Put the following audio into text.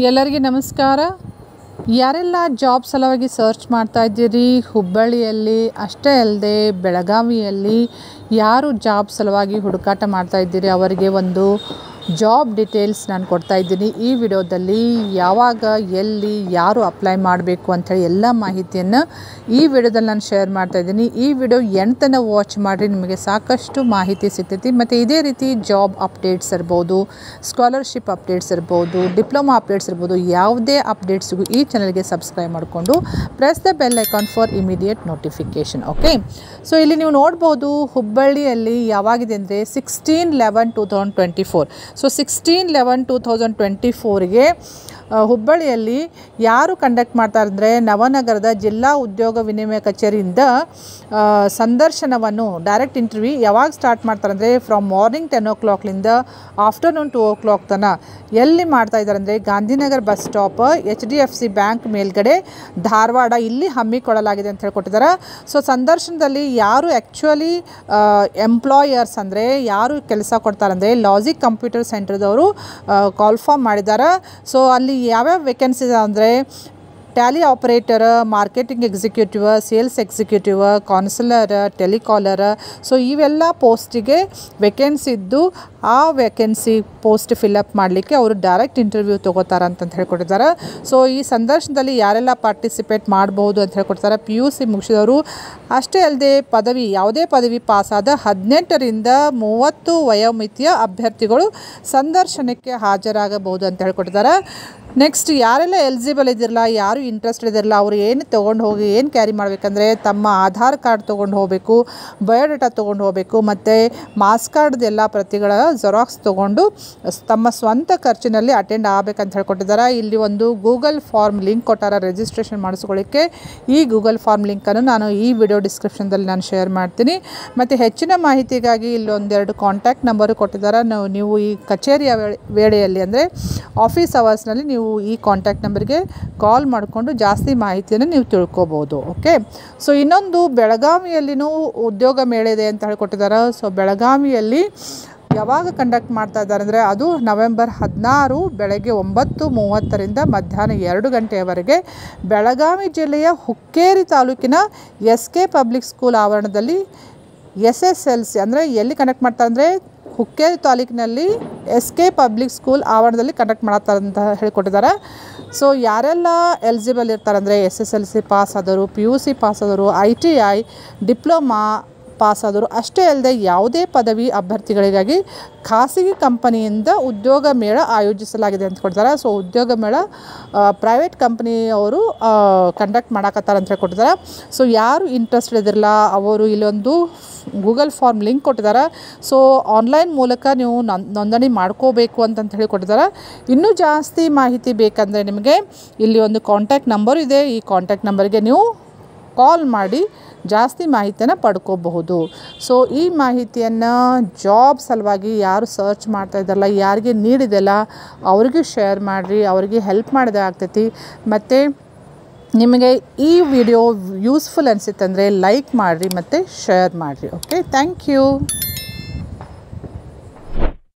ಎಲ್ಲರಿಗೆ ನಮಸ್ಕಾರ. ಯಾರೆಲ್ಲ ಜಾಬ್ ಸಲುವಾಗಿ ಸರ್ಚ್ ಮಾಡ್ತಾ ಇದ್ದೀರಿ, ಹುಬ್ಬಳ್ಳಿಯಲ್ಲಿ ಅಷ್ಟೇ ಅಲ್ಲದೆ ಬೆಳಗಾವಿಯಲ್ಲಿ ಯಾರು ಜಾಬ್ ಸಲುವಾಗಿ ಹುಡುಕಾಟ ಮಾಡ್ತಾ ಇದ್ದೀರಿ ಅವರಿಗೆ ಒಂದು ಜಾಬ್ ಡೀಟೇಲ್ಸ್ ನಾನು ಕೊಡ್ತಾ ಇದ್ದೀನಿ. ಈ ವಿಡಿಯೋದಲ್ಲಿ ಯಾವಾಗ ಎಲ್ಲಿ ಯಾರು ಅಪ್ಲೈ ಮಾಡಬೇಕು ಅಂಥೇಳಿ ಎಲ್ಲ ಮಾಹಿತಿಯನ್ನು ಈ ವಿಡಿಯೋದಲ್ಲಿ ನಾನು ಶೇರ್ ಮಾಡ್ತಾ ಇದ್ದೀನಿ. ಈ ವಿಡಿಯೋ ಎಂಟನ್ನು ವಾಚ್ ಮಾಡಿರಿ, ನಿಮಗೆ ಸಾಕಷ್ಟು ಮಾಹಿತಿ ಸಿಗ್ತೈತಿ. ಮತ್ತು ಇದೇ ರೀತಿ ಜಾಬ್ ಅಪ್ಡೇಟ್ಸ್ ಇರ್ಬೋದು, ಸ್ಕಾಲರ್ಶಿಪ್ ಅಪ್ಡೇಟ್ಸ್ ಇರ್ಬೋದು, ಡಿಪ್ಲೊಮಾ ಅಪ್ಡೇಟ್ಸ್ ಇರ್ಬೋದು, ಯಾವುದೇ ಅಪ್ಡೇಟ್ಸ್ಗೂ ಈ ಚಾನಲ್ಗೆ ಸಬ್ಸ್ಕ್ರೈಬ್ ಮಾಡಿಕೊಂಡು press the bell icon for immediate notification. Okay, so ಇಲ್ಲಿ ನೀವು ನೋಡ್ಬೋದು ಹುಬ್ಬಳ್ಳಿಯಲ್ಲಿ ಯಾವಾಗಿದೆ ಅಂದರೆ 16/11/2024. ಸೊ 16/11/2024ಗೆ ಹುಬ್ಬಳ್ಳಿಯಲ್ಲಿ ಯಾರು ಕಂಡಕ್ಟ್ ಮಾಡ್ತಾರೆ ಅಂದರೆ ನವನಗರದ ಜಿಲ್ಲಾ ಉದ್ಯೋಗ ವಿನಿಮಯ ಕಚೇರಿಯಿಂದ ಸಂದರ್ಶನವನ್ನು ಡೈರೆಕ್ಟ್ ಇಂಟರ್ವ್ಯೂ ಯಾವಾಗ ಸ್ಟಾರ್ಟ್ ಮಾಡ್ತಾರೆ ಅಂದರೆ ಫ್ರಮ್ ಮಾರ್ನಿಂಗ್ 10 o'clockಲಿಂದ ಆಫ್ಟರ್ನೂನ್ 2 o'clock ತನಕ ಎಲ್ಲಿ ಮಾಡ್ತಾ ಇದ್ದಾರೆ ಅಂದರೆ Gandhinagar bus stop, HDFC bank ಮೇಲ್ಗಡೆ, ಧಾರವಾಡ, ಇಲ್ಲಿ ಹಮ್ಮಿಕೊಳ್ಳಲಾಗಿದೆ ಅಂತ ಹೇಳ್ಕೊಟ್ಟಿದ್ದಾರೆ. ಸೊ ಸಂದರ್ಶನದಲ್ಲಿ ಯಾರು ಆ್ಯಕ್ಚುಲಿ ಎಂಪ್ಲಾಯರ್ಸ್ ಅಂದರೆ ಯಾರು ಕೆಲಸ ಕೊಡ್ತಾರೆ ಅಂದರೆ ಲಾಜಿಕ್ ಕಂಪ್ಯೂಟರ್ ಸೆಂಟರ್ದವರು ಕಾಲ್ಫಾರ್ಮ್ ಮಾಡಿದ್ದಾರೆ. ಸೊ ಅಲ್ಲಿ ಯಾವ್ಯಾವ ವೇಕೆನ್ಸಿ ಅಂದರೆ tally operator, marketing executive, sales executive, counsellor, telecaller. So ಇವೆಲ್ಲ ಪೋಸ್ಟಿಗೆ ವೇಕೆನ್ಸಿ ಇದ್ದು ಆ ವೇಕೆನ್ಸಿ ಪೋಸ್ಟ್ ಫಿಲಪ್ ಮಾಡಲಿಕ್ಕೆ ಅವರು ಡೈರೆಕ್ಟ್ ಇಂಟರ್ವ್ಯೂ ತೊಗೋತಾರೆ ಅಂತ ಹೇಳ್ಕೊಟ್ಟಿದ್ದಾರೆ. ಸೊ ಈ ಸಂದರ್ಶನದಲ್ಲಿ ಯಾರೆಲ್ಲ ಪಾರ್ಟಿಸಿಪೇಟ್ ಮಾಡ್ಬೋದು ಅಂತ ಹೇಳ್ಕೊಡ್ತಾರೆ. PUC ಮುಗಿಸಿದವರು ಅಷ್ಟೇ ಅಲ್ಲದೆ ಪದವಿ ಯಾವುದೇ ಪದವಿ ಪಾಸಾದ 18ರಿಂದ 30 ವಯೋಮಿತಿಯ ಅಭ್ಯರ್ಥಿಗಳು ಸಂದರ್ಶನಕ್ಕೆ ಹಾಜರಾಗಬಹುದು ಅಂತ ಹೇಳ್ಕೊಟ್ಟಿದ್ದಾರೆ. ನೆಕ್ಸ್ಟ್ ಯಾರೆಲ್ಲ ಎಲಿಜಿಬಲ್ ಇದ್ದಿರಲ್ಲ, ಯಾರು ಇಂಟ್ರೆಸ್ಟ್ ಇದ್ದಿರಲ್ಲ, ಅವರು ಏನು ತೊಗೊಂಡು ಹೋಗಿ ಏನು ಕ್ಯಾರಿ ಮಾಡಬೇಕಂದ್ರೆ ತಮ್ಮ ಆಧಾರ್ ಕಾರ್ಡ್ ತೊಗೊಂಡು ಹೋಗಬೇಕು, ಬಯೋಡೇಟಾ ತೊಗೊಂಡು ಹೋಗಬೇಕು, ಮತ್ತು ಮಾಸ್ ಕಾರ್ಡ್ದು ಎಲ್ಲ ಪ್ರತಿಗಳ ಜೆರಾಕ್ಸ್ ತೊಗೊಂಡು ತಮ್ಮ ಸ್ವಂತ ಖರ್ಚಿನಲ್ಲಿ ಅಟೆಂಡ್ ಆಗಬೇಕಂತ ಹೇಳ್ಕೊಟ್ಟಿದ್ದಾರೆ. ಇಲ್ಲಿ ಒಂದು ಗೂಗಲ್ ಫಾರ್ಮ್ ಲಿಂಕ್ ಕೊಟ್ಟಾರ ರಿಜಿಸ್ಟ್ರೇಷನ್ ಮಾಡಿಸ್ಕೊಳ್ಳಿಕ್ಕೆ. ಈ ಗೂಗಲ್ ಫಾರ್ಮ್ ಲಿಂಕನ್ನು ನಾನು ಈ ವಿಡಿಯೋ ಡಿಸ್ಕ್ರಿಪ್ಷನ್ದಲ್ಲಿ ನಾನು ಶೇರ್ ಮಾಡ್ತೀನಿ. ಮತ್ತು ಹೆಚ್ಚಿನ ಮಾಹಿತಿಗಾಗಿ ಇಲ್ಲಿ ಒಂದೆರಡು ಕಾಂಟ್ಯಾಕ್ಟ್ ನಂಬರು ಕೊಟ್ಟಿದ್ದಾರೆ. ನೀವು ಈ ಕಚೇರಿಯ ವೇಳೆಯಲ್ಲಿ ಅಂದರೆ ಆಫೀಸ್ ಅವರ್ಸ್ನಲ್ಲಿ ನೀವು ಈ ಕಾಂಟ್ಯಾಕ್ಟ್ ನಂಬರ್ಗೆ ಕಾಲ್ ಮಾಡಿಕೊಂಡು ಜಾಸ್ತಿ ಮಾಹಿತಿಯನ್ನು ನೀವು ತಿಳ್ಕೊಬೋದು. ಓಕೆ, ಸೊ ಇನ್ನೊಂದು ಬೆಳಗಾವಿಯಲ್ಲಿನೂ ಉದ್ಯೋಗ ಮೇಳ ಇದೆ ಅಂತ ಹೇಳ್ಕೊಟ್ಟಿದ್ದಾರೆ. ಸೊ ಬೆಳಗಾವಿಯಲ್ಲಿ ಯಾವಾಗ ಕಂಡಕ್ಟ್ ಮಾಡ್ತಾ ಇದ್ದಾರೆ ಅಂದರೆ ಅದು ನವೆಂಬರ್ 16 ಬೆಳಗ್ಗೆ 9:30ರಿಂದ ಮಧ್ಯಾಹ್ನ 2 ಗಂಟೆಯವರೆಗೆ ಬೆಳಗಾವಿ ಜಿಲ್ಲೆಯ ಹುಕ್ಕೇರಿ ತಾಲೂಕಿನ SK ಪಬ್ಲಿಕ್ ಸ್ಕೂಲ್ ಆವರಣದಲ್ಲಿ SSLC ಅಂದರೆ ಎಲ್ಲಿ ಕಂಡಕ್ಟ್ ಮಾಡ್ತಾರೆ ಅಂದರೆ ಹುಕ್ಕೇರಿ ತಾಲೂಕಿನಲ್ಲಿ SK ಪಬ್ಲಿಕ್ ಸ್ಕೂಲ್ ಆವರಣದಲ್ಲಿ ಕಂಡಕ್ಟ್ ಮಾಡ್ತಾರೆ ಅಂತ ಹೇಳ್ಕೊಟ್ಟಿದ್ದಾರೆ. ಸೊ ಯಾರೆಲ್ಲ ಎಲಿಜಿಬಲ್ ಇರ್ತಾರೆ ಅಂದರೆ SSLC ಪಾಸ್ ಆದವರು, PUC ಪಾಸ್ ಆದವರು, ITI ಡಿಪ್ಲೊಮಾ ಪಾಸ್ ಆದವರು, ಅಷ್ಟೇ ಅಲ್ಲದೆ ಯಾವುದೇ ಪದವಿ ಅಭ್ಯರ್ಥಿಗಳಿಗಾಗಿ ಖಾಸಗಿ ಕಂಪನಿಯಿಂದ ಉದ್ಯೋಗ ಮೇಳ ಆಯೋಜಿಸಲಾಗಿದೆ ಅಂತ ಕೊಡ್ತಾರೆ. ಸೊ ಉದ್ಯೋಗ ಮೇಳ ಪ್ರೈವೇಟ್ ಕಂಪನಿಯವರು ಕಂಡಕ್ಟ್ ಮಾಡಕತ್ತಾರೆ ಅಂತ ಹೇಳ್ಕೊಟ್ಟಿದ್ದಾರೆ. ಸೊ ಯಾರು ಇಂಟ್ರೆಸ್ಟ್ ಇದಿರಲ್ಲ ಅವರು ಇಲ್ಲೊಂದು ಗೂಗಲ್ ಫಾರ್ಮ್ ಲಿಂಕ್ ಕೊಟ್ಟಿದ್ದಾರೆ. ಸೊ ಆನ್ಲೈನ್ ಮೂಲಕ ನೀವು ನೋಂದಣಿ ಮಾಡ್ಕೋಬೇಕು ಅಂತ ಹೇಳಿಕೊಟ್ಟಿದ್ದಾರೆ. ಇನ್ನೂ ಜಾಸ್ತಿ ಮಾಹಿತಿ ಬೇಕಂದರೆ ನಿಮಗೆ ಇಲ್ಲಿ ಒಂದು ಕಾಂಟ್ಯಾಕ್ಟ್ ನಂಬರ್ ಇದೆ. ಈ ಕಾಂಟ್ಯಾಕ್ಟ್ ನಂಬರ್ಗೆ ನೀವು ಕಾಲ್ ಮಾಡಿ ಜಾಸ್ತಿ ಮಾಹಿತಿಯನ್ನು ಪಡ್ಕೋಬಹುದು. ಸೊ ಈ ಮಾಹಿತಿಯನ್ನು ಜಾಬ್ ಸಲುವಾಗಿ ಯಾರು ಸರ್ಚ್ ಮಾಡ್ತಾ ಇದ್ದಾರಲ್ಲ, ಯಾರಿಗೆ ನೀಡಿದೆಲ್ಲ ಅವ್ರಿಗೆ ಶೇರ್ ಮಾಡಿರಿ, ಅವರಿಗೆ ಹೆಲ್ಪ್ ಮಾಡಿದೆ ಆಗ್ತೈತಿ. ಮತ್ತು ನಿಮಗೆ ಈ ವಿಡಿಯೋ ಯೂಸ್ಫುಲ್ ಅನಿಸುತ್ತಂದರೆ ಲೈಕ್ ಮಾಡಿರಿ ಮತ್ತು ಶೇರ್ ಮಾಡಿರಿ. Okay, thank you.